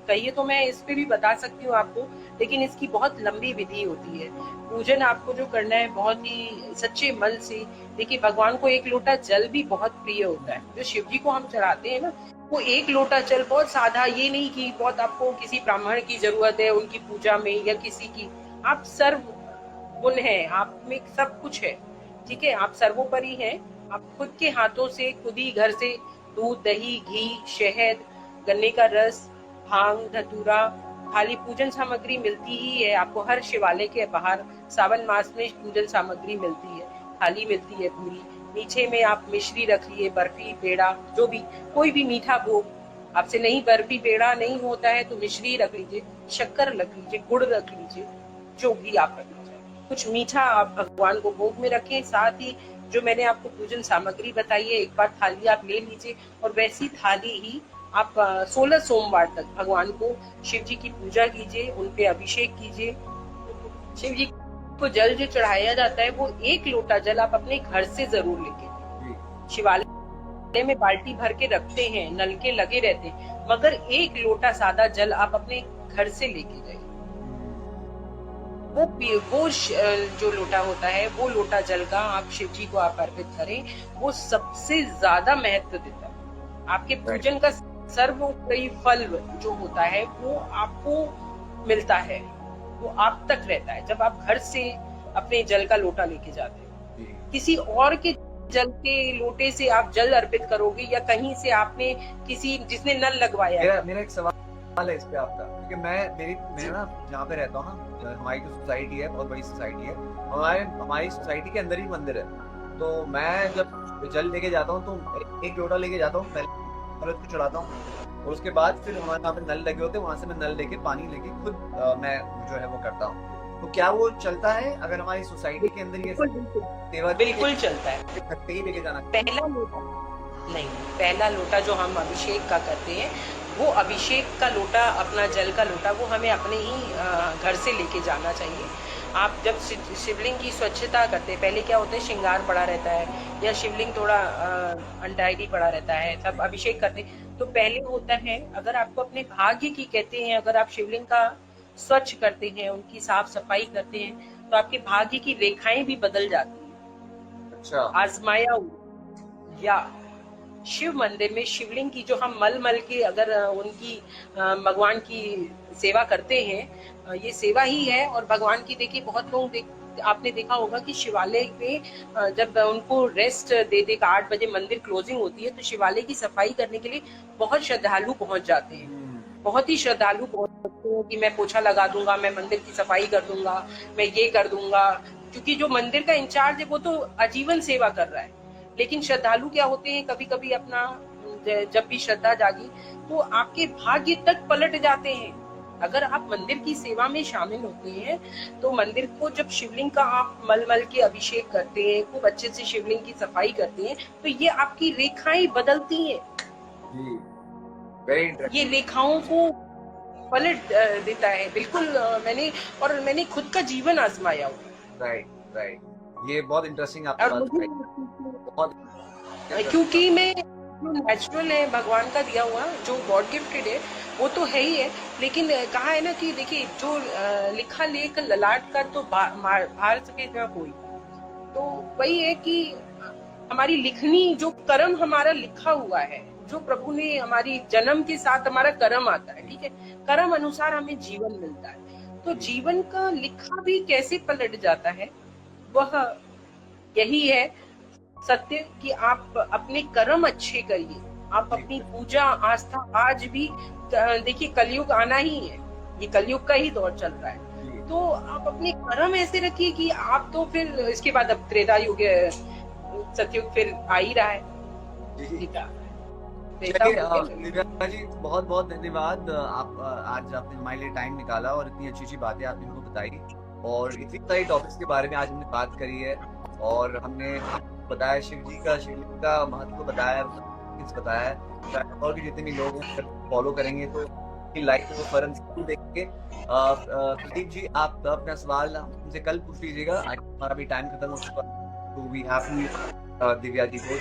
कहिए तो मैं इस पे भी बता सकती हूँ आपको, लेकिन इसकी बहुत लंबी विधि होती है। पूजन आपको जो करना है बहुत ही सच्चे मन से। देखिए भगवान को एक लोटा जल भी बहुत प्रिय होता है, जो शिव जी को हम चढ़ाते हैं ना, वो एक लोटा जल बहुत सादा, ये नहीं कि बहुत आपको किसी ब्राह्मण की जरूरत है उनकी पूजा में या किसी की, आप सर्व गुण है, आप में सब कुछ है, ठीक है, आप सर्वोपरि हैं। आप खुद के हाथों से खुद ही घर से दूध दही घी शहद गन्ने का रस भांग धतूरा खाली पूजन सामग्री मिलती ही है आपको। हर शिवालय के बाहर सावन मास में पूजन सामग्री मिलती है, थाली मिलती है पूरी। नीचे में आप मिश्री रख लिए, बर्फी पेड़ा जो भी कोई भी मीठा भोग आपसे नहीं, बर्फी पेड़ा नहीं होता है तो मिश्री रख लीजिए, शक्कर रख लीजिए, गुड़ रख लीजिए, जो भी आप रखना चाहें। कुछ मीठा आप भगवान को भोग में रखें, साथ ही जो मैंने आपको पूजन सामग्री बताई है एक बार थाली आप ले लीजिए और वैसी थाली ही आप 16 सोमवार तक भगवान को शिव जी की पूजा कीजिए, उन पे अभिषेक कीजिए। शिव जी को जल जो चढ़ाया जाता है वो एक लोटा जल आप अपने घर से जरूर लेके, शिवालय में बाल्टी भर के रखते हैं, नलके लगे रहते हैं, मगर एक लोटा सादा जल आप अपने घर से लेके जाइए। वो जो लोटा होता है वो लोटा जल का आप शिव जी को आप अर्पित करें, वो सबसे ज्यादा महत्व देता है। आपके पूजन का सर्वोपरि फल जो होता है वो आपको मिलता है, वो आप तक रहता है जब आप घर से अपने जल का लोटा लेके जाते हैं। किसी और के जल के लोटे से आप जल अर्पित करोगे या कहीं से आपने किसी जिसने नल लगवाया। मेरा एक सवाल है इस पे आपका, क्योंकि मैं ना जहाँ पे रहता हूँ ना, हमारी जो सोसाइटी है बहुत बड़ी सोसाइटी है, हमारी सोसाइटी के अंदर ही मंदिर है। तो मैं जब जल लेके जाता हूँ तो एक लोटा लेके जाता हूँ, पहले को चढ़ाता हूँ और उसके बाद फिर हमारे यहाँ पे नल लगे होते हैं, वहां से मैं नल लेके पानी लेके खुद मैं जो है वो करता हूँ। तो क्या वो चलता है अगर हमारी सोसाइटी के अंदर ये सेवा? बिल्कुल चलता है। ही लेके जाना पहला लोटा नहीं, पहला लोटा जो हम अभिषेक का करते हैं वो अभिषेक का लोटा, अपना जल का लोटा वो हमें अपने ही घर से लेके जाना चाहिए। आप जब शिवलिंग की स्वच्छता करते हैं, पहले क्या होता है श्रृंगार पड़ा रहता है या शिवलिंग थोड़ा अनटाइडी पड़ा रहता है, तब अभिषेक करते हैं तो पहले होता है, अगर आपको अपने भाग्य की कहते हैं, अगर आप शिवलिंग का स्वच्छ करते हैं, उनकी साफ सफाई करते हैं तो आपके भाग्य की रेखाएं भी बदल जाती है। अच्छा। आजमाया या शिव मंदिर में शिवलिंग की जो हम मल मल के अगर उनकी भगवान की सेवा करते हैं, ये सेवा ही है। और भगवान की देखिए बहुत लोग आपने देखा होगा कि शिवालय में जब उनको रेस्ट दे दे 8 बजे मंदिर क्लोजिंग होती है तो शिवालय की सफाई करने के लिए बहुत श्रद्धालु पहुंच जाते हैं, बहुत ही श्रद्धालु पहुंचते हैं कि मैं पोछा लगा दूंगा, मैं मंदिर की सफाई कर दूंगा, मैं ये कर दूंगा, क्योंकि जो मंदिर का इंचार्ज है वो तो आजीवन सेवा कर रहा है। लेकिन श्रद्धालु क्या होते हैं, कभी कभी अपना जब भी श्रद्धा जागी तो आपके भाग्य तक पलट जाते हैं। अगर आप मंदिर की सेवा में शामिल होते हैं तो मंदिर को जब शिवलिंग का आप मल मल के अभिषेक करते हैं, खूब अच्छे से शिवलिंग की सफाई करते हैं तो ये आपकी रेखाएं बदलती हैं, ये रेखाओं को पलट देता है। बिल्कुल मैंने खुद का जीवन आजमाया हुआ। राइट, ये बहुत इंटरेस्टिंग आपने बात बताई, क्योंकि मैं नेचुरल है भगवान का दिया हुआ, जो गॉड गिफ्टेड है वो तो है ही है, लेकिन कहा है ना कि देखिए जो लिखा लेख ललाट कर तो भार सके न कोई, तो वही है कि हमारी लिखनी जो कर्म हमारा लिखा हुआ है, जो प्रभु ने हमारी जन्म के साथ हमारा कर्म आता है, ठीक है, कर्म अनुसार हमें जीवन मिलता है। तो जीवन का लिखा भी कैसे पलट जाता है, वह यही है सत्य कि आप अपने कर्म अच्छे करिए, आप अपनी पूजा आस्था आज भी देखिए, कलयुग आना ही है, ये कलयुग का ही दौर चल रहा है, तो आप अपने कर्म ऐसे रखिए कि आप तो फिर इसके बाद अब त्रेता युग सतयुग फिर आ ही रहा है। जी। त्रेता चलिए हो गया। दिव्या जी, बहुत बहुत धन्यवाद। आप आज आपने हमारे लिए टाइम निकाला और इतनी अच्छी अच्छी बातें आपने हमको बताई, और इतनी सारी टॉपिक्स के बारे में आज हमने बात करी है, और हमने बताया शिव जी का महत्व बताया, बताया है, और भी जितने भी लोग हैं फॉलो करेंगे तो लाइफ को फर्म जरूर देखेंगे। प्रदीप जी, आप अपना सवाल हमसे कल पूछ लीजिएगा, आज हमारा भी टाइम खत्म हो चुका, तो we have to Divya ji को,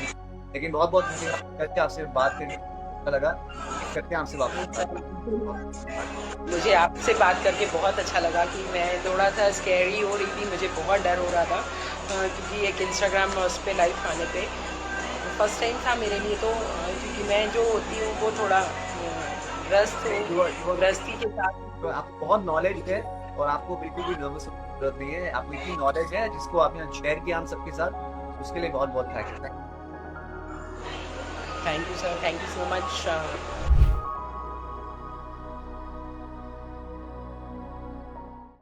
लेकिन बहुत बहुत धन्यवाद करके आपसे बात करके अच्छा लगा, करते हैं आपसे वापस। मुझे आपसे बात करके बहुत अच्छा लगा कि मैं थोड़ा सा स्कैरी हो रही थी, मुझे बहुत डर हो रहा था क्योंकि एक इंस्टाग्राम उस पर लाइव आने पे फर्स्ट टाइम था मेरे लिए, तो क्योंकि मैं जो होती हूँ वो थोड़ा गृहस्थी के साथ। तो आपको बहुत नॉलेज है और आपको बिल्कुल भी नर्वस होने की जरूरत नहीं है, आपको इतनी नॉलेज है जिसको आपने शेयर किया हम सबके साथ, उसके लिए बहुत बहुत thank you. Thank you sir, thank you so much.